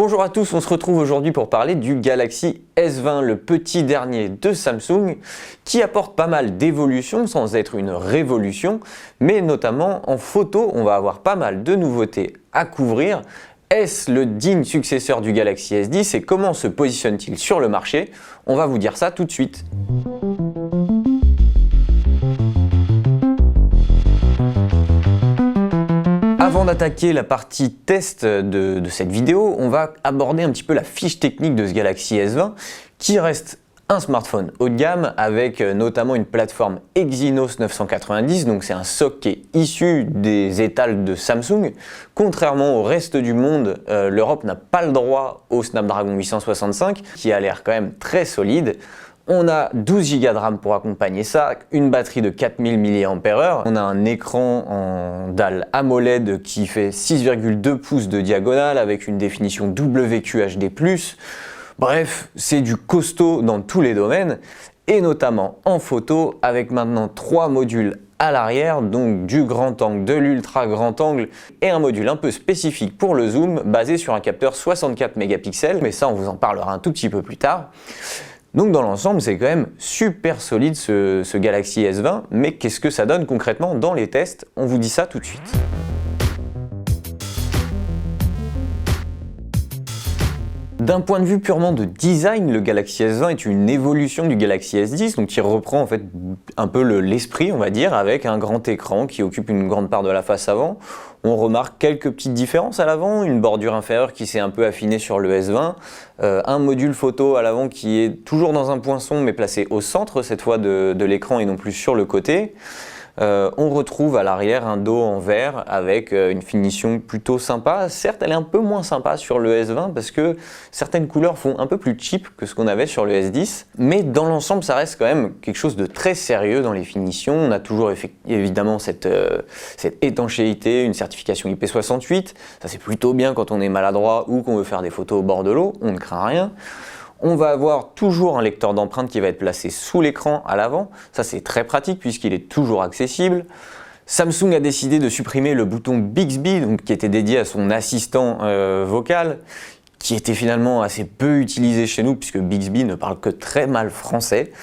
Bonjour à tous, on se retrouve aujourd'hui pour parler du Galaxy S20, le petit dernier de Samsung, qui apporte pas mal d'évolutions sans être une révolution, mais notamment en photo, on va avoir pas mal de nouveautés à couvrir. Est-ce le digne successeur du Galaxy S10 et comment se positionne-t-il sur le marché? On va vous dire ça tout de suite. Avant d'attaquer la partie test de cette vidéo, on va aborder un petit peu la fiche technique de ce Galaxy S20 qui reste un smartphone haut de gamme avec notamment une plateforme Exynos 990, donc c'est un SoC qui est issu des étals de Samsung. Contrairement au reste du monde, l'Europe n'a pas le droit au Snapdragon 865 qui a l'air quand même très solide. On a 12 Go de RAM pour accompagner ça, une batterie de 4000 mAh, on a un écran en dalle AMOLED qui fait 6,2 pouces de diagonale avec une définition WQHD+. Bref, c'est du costaud dans tous les domaines et notamment en photo avec maintenant 3 modules à l'arrière, donc du grand angle, de l'ultra grand angle et un module un peu spécifique pour le zoom basé sur un capteur 64 mégapixels, mais ça on vous en parlera un tout petit peu plus tard. Donc dans l'ensemble, c'est quand même super solide ce Galaxy S20, mais qu'est-ce que ça donne concrètement dans les tests? On vous dit ça tout de suite. D'un point de vue purement de design, le Galaxy S20 est une évolution du Galaxy S10, donc qui reprend en fait un peu l'esprit, on va dire, avec un grand écran qui occupe une grande part de la face avant. On remarque quelques petites différences à l'avant, une bordure inférieure qui s'est un peu affinée sur le S20, un module photo à l'avant qui est toujours dans un poinçon mais placé au centre cette fois de l'écran et non plus sur le côté. On retrouve à l'arrière un dos en verre avec une finition plutôt sympa. Certes, elle est un peu moins sympa sur le S20 parce que certaines couleurs font un peu plus cheap que ce qu'on avait sur le S10. Mais dans l'ensemble, ça reste quand même quelque chose de très sérieux dans les finitions. On a toujours évidemment cette étanchéité, une certification IP68. Ça, c'est plutôt bien quand on est maladroit ou qu'on veut faire des photos au bord de l'eau. On ne craint rien. On va avoir toujours un lecteur d'empreintes qui va être placé sous l'écran à l'avant. Ça, c'est très pratique puisqu'il est toujours accessible. Samsung a décidé de supprimer le bouton Bixby, donc, qui était dédié à son assistant vocal, qui était finalement assez peu utilisé chez nous puisque Bixby ne parle que très mal français.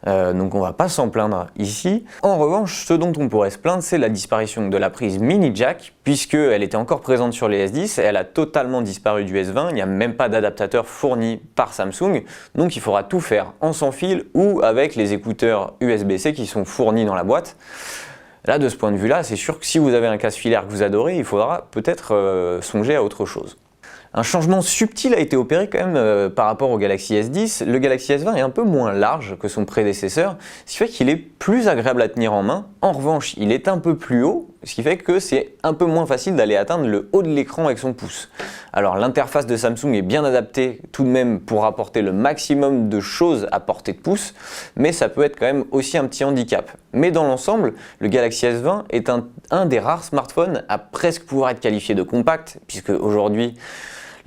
Donc on va pas s'en plaindre ici. En revanche, ce dont on pourrait se plaindre, c'est la disparition de la prise mini jack, puisqu'elle était encore présente sur les S10, elle a totalement disparu du S20, il n'y a même pas d'adaptateur fourni par Samsung, donc il faudra tout faire en sans fil ou avec les écouteurs USB-C qui sont fournis dans la boîte. Là, de ce point de vue-là, c'est sûr que si vous avez un casque filaire que vous adorez, il faudra peut-être songer à autre chose. Un changement subtil a été opéré quand même par rapport au Galaxy S10. Le Galaxy S20 est un peu moins large que son prédécesseur, ce qui fait qu'il est plus agréable à tenir en main. En revanche, il est un peu plus haut, ce qui fait que c'est un peu moins facile d'aller atteindre le haut de l'écran avec son pouce. Alors l'interface de Samsung est bien adaptée tout de même pour apporter le maximum de choses à portée de pouce, mais ça peut être quand même aussi un petit handicap. Mais dans l'ensemble, le Galaxy S20 est un des rares smartphones à presque pouvoir être qualifié de compact, puisque aujourd'hui,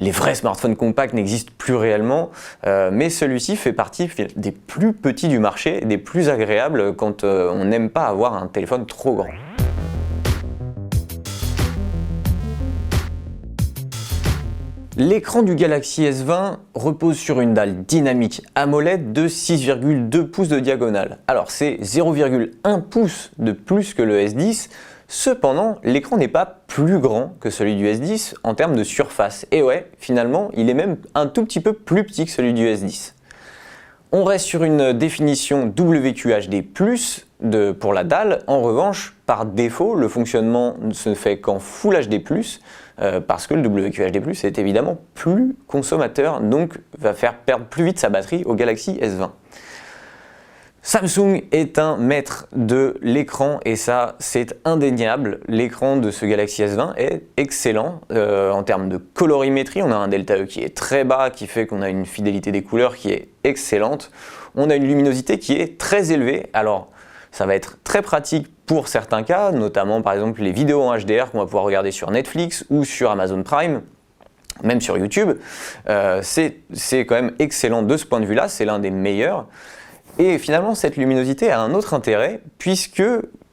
les vrais smartphones compacts n'existent plus réellement, mais celui-ci fait partie des plus petits du marché, des plus agréables quand on n'aime pas avoir un téléphone trop grand. L'écran du Galaxy S20 repose sur une dalle dynamique AMOLED de 6,2 pouces de diagonale. Alors c'est 0,1 pouce de plus que le S10, cependant l'écran n'est pas plus grand que celui du S10 en termes de surface. Et ouais, finalement, il est même un tout petit peu plus petit que celui du S10. On reste sur une définition WQHD+, pour la dalle. En revanche, par défaut, le fonctionnement ne se fait qu'en Full HD+, parce que le WQHD+, est évidemment plus consommateur, donc va faire perdre plus vite sa batterie au Galaxy S20. Samsung est un maître de l'écran et ça c'est indéniable. L'écran de ce Galaxy S20 est excellent en termes de colorimétrie. On a un delta E qui est très bas, qui fait qu'on a une fidélité des couleurs qui est excellente. On a une luminosité qui est très élevée. Alors ça va être très pratique pour certains cas, notamment par exemple les vidéos en HDR qu'on va pouvoir regarder sur Netflix ou sur Amazon Prime. Même sur YouTube, c'est quand même excellent de ce point de vue-là, c'est l'un des meilleurs. Et finalement, cette luminosité a un autre intérêt, puisque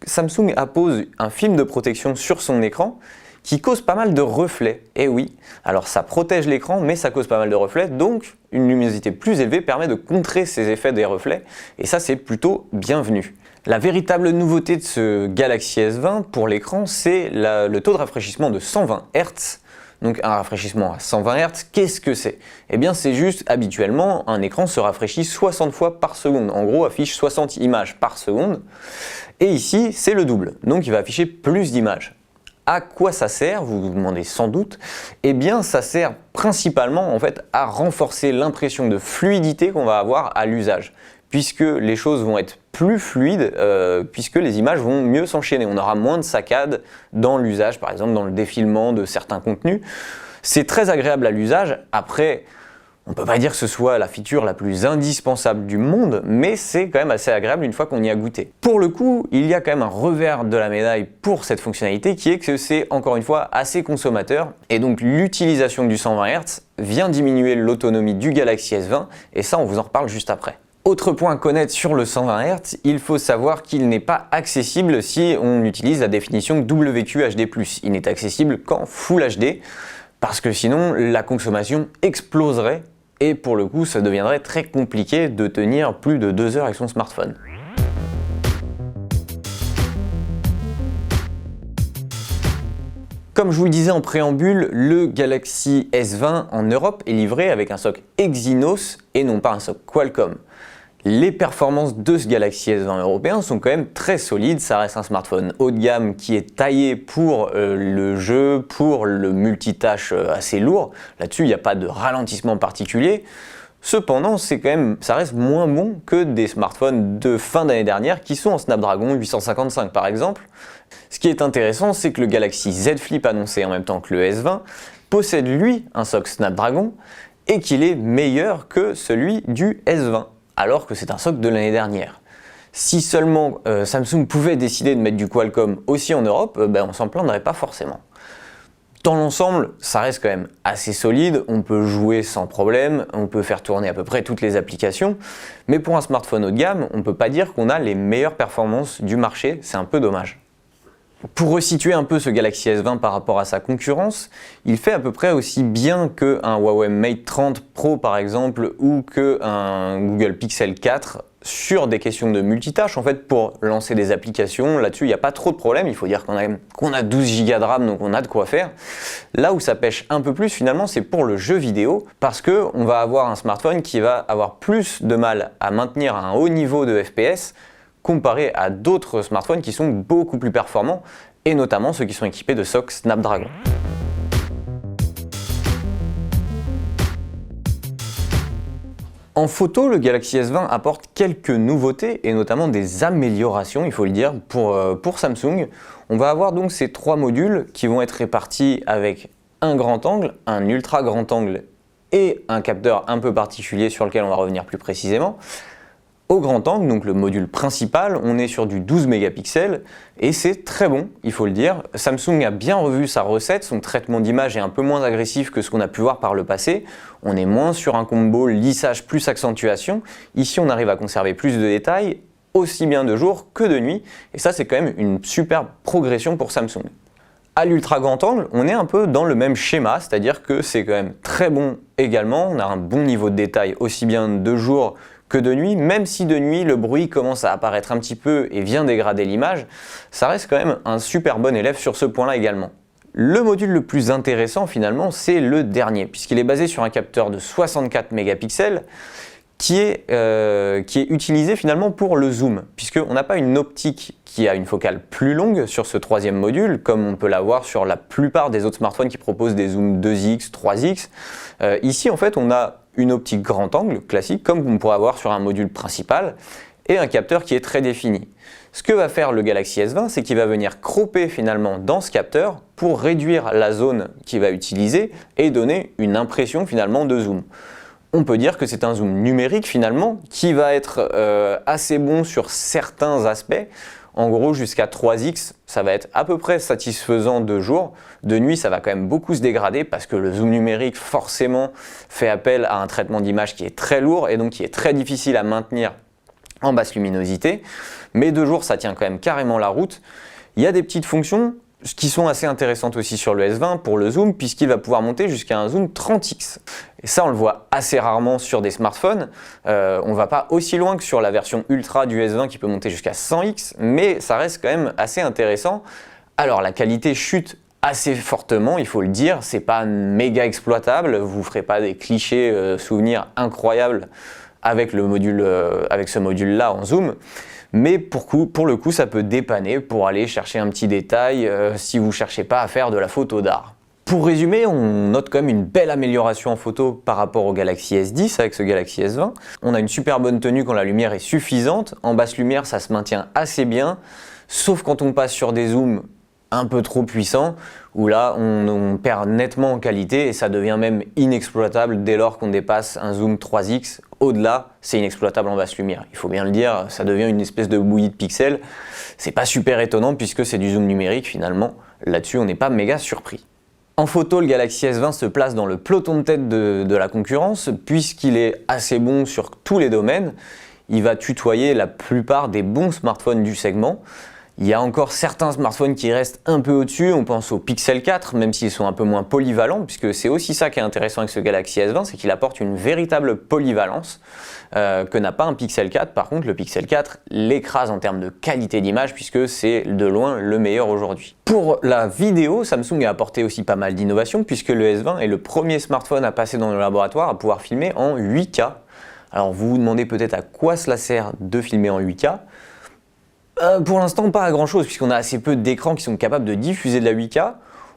Samsung appose un film de protection sur son écran qui cause pas mal de reflets. Et oui, alors ça protège l'écran, mais ça cause pas mal de reflets, donc une luminosité plus élevée permet de contrer ces effets des reflets, et ça c'est plutôt bienvenu. La véritable nouveauté de ce Galaxy S20 pour l'écran, c'est le taux de rafraîchissement de 120 Hz. Donc un rafraîchissement à 120 Hz, qu'est-ce que c'est? Eh bien c'est juste, habituellement, un écran se rafraîchit 60 fois par seconde. En gros, affiche 60 images par seconde. Et ici, c'est le double. Donc il va afficher plus d'images. À quoi ça sert? Vous vous demandez sans doute. Eh bien ça sert principalement en fait à renforcer l'impression de fluidité qu'on va avoir à l'usage, puisque les choses vont être plus fluides, puisque les images vont mieux s'enchaîner. On aura moins de saccades dans l'usage, par exemple dans le défilement de certains contenus. C'est très agréable à l'usage. Après, on ne peut pas dire que ce soit la feature la plus indispensable du monde, mais c'est quand même assez agréable une fois qu'on y a goûté. Pour le coup, il y a quand même un revers de la médaille pour cette fonctionnalité qui est que c'est encore une fois assez consommateur, et donc l'utilisation du 120 Hz vient diminuer l'autonomie du Galaxy S20, et ça on vous en reparle juste après. Autre point à connaître sur le 120 Hz, il faut savoir qu'il n'est pas accessible si on utilise la définition WQHD+. Il n'est accessible qu'en Full HD, parce que sinon la consommation exploserait et pour le coup ça deviendrait très compliqué de tenir plus de 2 heures avec son smartphone. Comme je vous le disais en préambule, le Galaxy S20 en Europe est livré avec un SoC Exynos et non pas un SoC Qualcomm. Les performances de ce Galaxy S20 européen sont quand même très solides, ça reste un smartphone haut de gamme qui est taillé pour le jeu, pour le multitâche assez lourd. Là-dessus, il n'y a pas de ralentissement particulier. Cependant, ça reste moins bon que des smartphones de fin d'année dernière qui sont en Snapdragon 855 par exemple. Ce qui est intéressant, c'est que le Galaxy Z Flip annoncé en même temps que le S20 possède lui un SoC Snapdragon et qu'il est meilleur que celui du S20. Alors que c'est un SoC de l'année dernière. Si seulement Samsung pouvait décider de mettre du Qualcomm aussi en Europe, on s'en plaindrait pas forcément. Dans l'ensemble, ça reste quand même assez solide, on peut jouer sans problème, on peut faire tourner à peu près toutes les applications, mais pour un smartphone haut de gamme, on ne peut pas dire qu'on a les meilleures performances du marché, c'est un peu dommage. Pour resituer un peu ce Galaxy S20 par rapport à sa concurrence, il fait à peu près aussi bien qu'un Huawei Mate 30 Pro par exemple ou qu'un Google Pixel 4 sur des questions de multitâche. En fait, pour lancer des applications, là-dessus il n'y a pas trop de problème, il faut dire qu'on a 12 Go de RAM donc on a de quoi faire. Là où ça pêche un peu plus finalement, c'est pour le jeu vidéo parce qu'on va avoir un smartphone qui va avoir plus de mal à maintenir un haut niveau de FPS comparé à d'autres smartphones qui sont beaucoup plus performants, et notamment ceux qui sont équipés de SoC Snapdragon. En photo, le Galaxy S20 apporte quelques nouveautés et notamment des améliorations, il faut le dire, pour Samsung. On va avoir donc ces 3 modules qui vont être répartis avec un grand angle, un ultra grand angle et un capteur un peu particulier sur lequel on va revenir plus précisément. Au grand angle, donc le module principal, on est sur du 12 mégapixels et c'est très bon, il faut le dire. Samsung a bien revu sa recette, son traitement d'image est un peu moins agressif que ce qu'on a pu voir par le passé. On est moins sur un combo lissage plus accentuation. Ici, on arrive à conserver plus de détails, aussi bien de jour que de nuit. Et ça, c'est quand même une superbe progression pour Samsung. À l'ultra grand angle, on est un peu dans le même schéma, c'est-à-dire que c'est quand même très bon également. On a un bon niveau de détail aussi bien de jour que de nuit, même si de nuit le bruit commence à apparaître un petit peu et vient dégrader l'image, ça reste quand même un super bon élève sur ce point-là également. Le module le plus intéressant finalement, c'est le dernier, puisqu'il est basé sur un capteur de 64 mégapixels qui est utilisé finalement pour le zoom, puisqu'on n'a pas une optique qui a une focale plus longue sur ce 3e module, comme on peut l'avoir sur la plupart des autres smartphones qui proposent des zooms 2x, 3x. Ici en fait on a une optique grand angle classique comme on pourrait avoir sur un module principal et un capteur qui est très défini. Ce que va faire le Galaxy S20, c'est qu'il va venir cropper finalement dans ce capteur pour réduire la zone qu'il va utiliser et donner une impression finalement de zoom. On peut dire que c'est un zoom numérique finalement qui va être assez bon sur certains aspects. En gros, jusqu'à 3x, ça va être à peu près satisfaisant de jour. De nuit, ça va quand même beaucoup se dégrader parce que le zoom numérique, forcément, fait appel à un traitement d'image qui est très lourd et donc qui est très difficile à maintenir en basse luminosité. Mais de jour, ça tient quand même carrément la route. Il y a des petites fonctions qui sont assez intéressantes aussi sur le S20 pour le zoom, puisqu'il va pouvoir monter jusqu'à un zoom 30x. Et ça, on le voit assez rarement sur des smartphones. On va pas aussi loin que sur la version Ultra du S20 qui peut monter jusqu'à 100x, mais ça reste quand même assez intéressant. Alors, la qualité chute assez fortement, il faut le dire. C'est pas méga exploitable. Vous ferez pas des clichés souvenirs incroyables avec le module, avec ce module-là en zoom. Mais pour le coup, ça peut dépanner pour aller chercher un petit détail si vous ne cherchez pas à faire de la photo d'art. Pour résumer, on note quand même une belle amélioration en photo par rapport au Galaxy S10 avec ce Galaxy S20. On a une super bonne tenue quand la lumière est suffisante. En basse lumière, ça se maintient assez bien, sauf quand on passe sur des zooms un peu trop puissants, où là on perd nettement en qualité et ça devient même inexploitable dès lors qu'on dépasse un zoom 3x. Au-delà, c'est inexploitable en basse lumière. Il faut bien le dire, ça devient une espèce de bouillie de pixels. C'est pas super étonnant puisque c'est du zoom numérique finalement. Là-dessus, on n'est pas méga surpris. En photo, le Galaxy S20 se place dans le peloton de tête de la concurrence puisqu'il est assez bon sur tous les domaines. Il va tutoyer la plupart des bons smartphones du segment. Il y a encore certains smartphones qui restent un peu au-dessus, on pense au Pixel 4, même s'ils sont un peu moins polyvalents, puisque c'est aussi ça qui est intéressant avec ce Galaxy S20, c'est qu'il apporte une véritable polyvalence que n'a pas un Pixel 4. Par contre, le Pixel 4 l'écrase en termes de qualité d'image, puisque c'est de loin le meilleur aujourd'hui. Pour la vidéo, Samsung a apporté aussi pas mal d'innovations, puisque le S20 est le premier smartphone à passer dans le laboratoire à pouvoir filmer en 8K. Alors vous vous demandez peut-être à quoi cela sert de filmer en 8K. Pour l'instant, pas à grand chose, puisqu'on a assez peu d'écrans qui sont capables de diffuser de la 8K.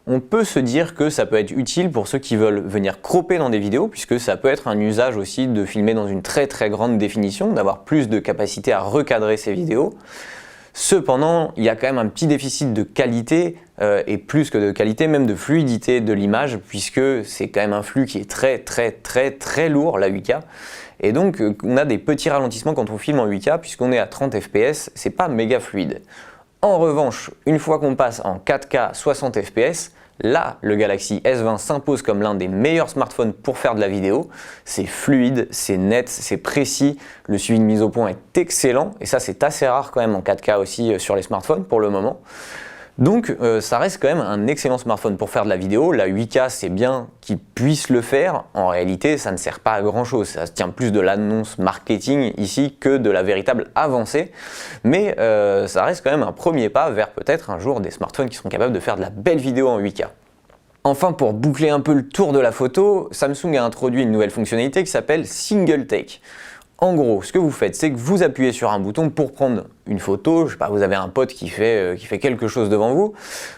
On peut se dire que ça peut être utile pour ceux qui veulent venir cropper dans des vidéos, puisque ça peut être un usage aussi de filmer dans une très très grande définition, d'avoir plus de capacité à recadrer ces vidéos. Cependant, il y a quand même un petit déficit de qualité, et plus que de qualité, même de fluidité de l'image, puisque c'est quand même un flux qui est très très très très lourd, la 8K. Et donc, on a des petits ralentissements quand on filme en 8K, puisqu'on est à 30 fps, c'est pas méga fluide. En revanche, une fois qu'on passe en 4K 60 fps, là, le Galaxy S20 s'impose comme l'un des meilleurs smartphones pour faire de la vidéo. C'est fluide, c'est net, c'est précis, le suivi de mise au point est excellent, et ça c'est assez rare quand même en 4K aussi sur les smartphones pour le moment. Donc ça reste quand même un excellent smartphone pour faire de la vidéo. La 8K, c'est bien qu'il puisse le faire. En réalité, ça ne sert pas à grand chose. Ça se tient plus de l'annonce marketing ici que de la véritable avancée. Mais ça reste quand même un premier pas vers peut-être un jour des smartphones qui seront capables de faire de la belle vidéo en 8K. Enfin, pour boucler un peu le tour de la photo, Samsung a introduit une nouvelle fonctionnalité qui s'appelle Single Take. En gros, ce que vous faites, c'est que vous appuyez sur un bouton pour prendre une photo. Je sais pas, vous avez un pote qui fait quelque chose devant vous.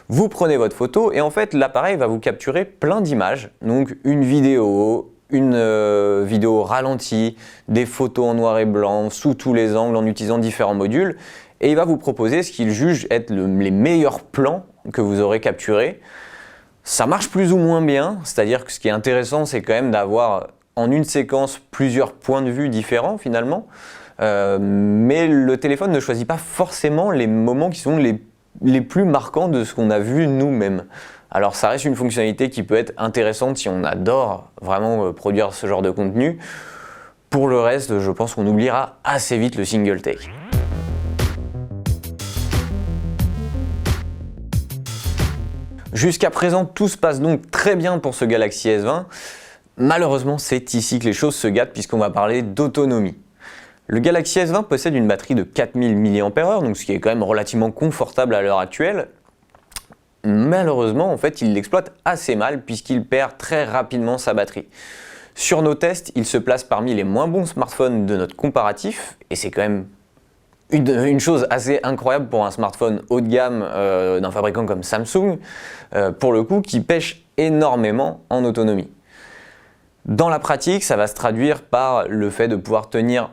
Vous prenez votre photo et en fait, l'appareil va vous capturer plein d'images. Donc, une vidéo ralentie, des photos en noir et blanc, sous tous les angles, en utilisant différents modules. Et il va vous proposer ce qu'il juge être les meilleurs plans que vous aurez capturés. Ça marche plus ou moins bien. C'est-à-dire que ce qui est intéressant, c'est quand même d'avoir en une séquence plusieurs points de vue différents finalement, mais le téléphone ne choisit pas forcément les moments qui sont les plus marquants de ce qu'on a vu nous-mêmes. Alors ça reste une fonctionnalité qui peut être intéressante si on adore vraiment produire ce genre de contenu. Pour le reste, je pense qu'on oubliera assez vite le single take. Jusqu'à présent, tout se passe donc très bien pour ce Galaxy S20. Malheureusement, c'est ici que les choses se gâtent puisqu'on va parler d'autonomie. Le Galaxy S20 possède une batterie de 4000 mAh, donc ce qui est quand même relativement confortable à l'heure actuelle. Malheureusement, en fait, il l'exploite assez mal puisqu'il perd très rapidement sa batterie. Sur nos tests, il se place parmi les moins bons smartphones de notre comparatif, et c'est quand même une chose assez incroyable pour un smartphone haut de gamme d'un fabricant comme Samsung, pour le coup, qui pêche énormément en autonomie. Dans la pratique, ça va se traduire par le fait de pouvoir tenir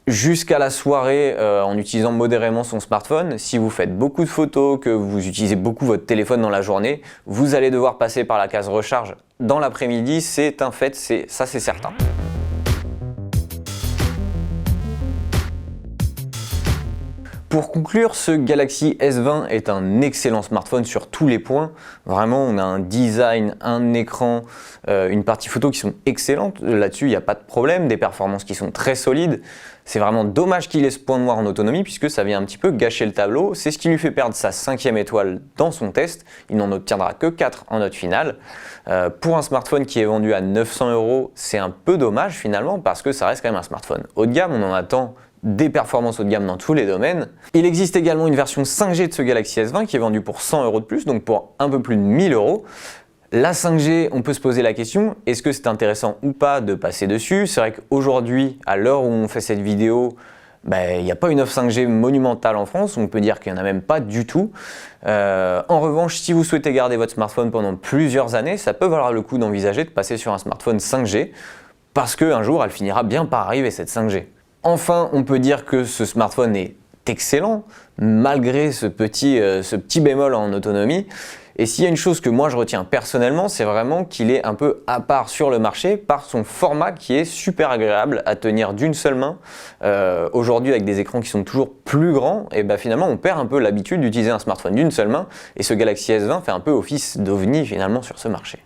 jusqu'à la soirée en utilisant modérément son smartphone. Si vous faites beaucoup de photos, que vous utilisez beaucoup votre téléphone dans la journée, vous allez devoir passer par la case recharge dans l'après-midi, c'est un fait, ça c'est certain. Pour conclure, ce Galaxy S20 est un excellent smartphone sur tous les points. Vraiment, on a un design, un écran, une partie photo qui sont excellentes. Là-dessus, il n'y a pas de problème, des performances qui sont très solides. C'est vraiment dommage qu'il ait ce point noir en autonomie puisque ça vient un petit peu gâcher le tableau. C'est ce qui lui fait perdre sa 5e étoile dans son test. Il n'en obtiendra que 4 en note finale. Pour un smartphone qui est vendu à 900 €, c'est un peu dommage finalement parce que ça reste quand même un smartphone haut de gamme. On en attend des performances haut de gamme dans tous les domaines. Il existe également une version 5G de ce Galaxy S20 qui est vendue pour 100 € de plus, donc pour un peu plus de 1000 €. La 5G, on peut se poser la question, est-ce que c'est intéressant ou pas de passer dessus? C'est vrai qu'aujourd'hui, à l'heure où on fait cette vidéo, il n'y a pas une offre 5G monumentale en France, on peut dire qu'il n'y en a même pas du tout. En revanche, si vous souhaitez garder votre smartphone pendant plusieurs années, ça peut valoir le coup d'envisager de passer sur un smartphone 5G, parce qu'un jour, elle finira bien par arriver cette 5G. Enfin, on peut dire que ce smartphone est excellent, malgré ce petit bémol en autonomie. Et s'il y a une chose que moi je retiens personnellement, c'est vraiment qu'il est un peu à part sur le marché par son format qui est super agréable à tenir d'une seule main. Aujourd'hui, avec des écrans qui sont toujours plus grands, et finalement on perd un peu l'habitude d'utiliser un smartphone d'une seule main. Et ce Galaxy S20 fait un peu office d'ovni finalement sur ce marché.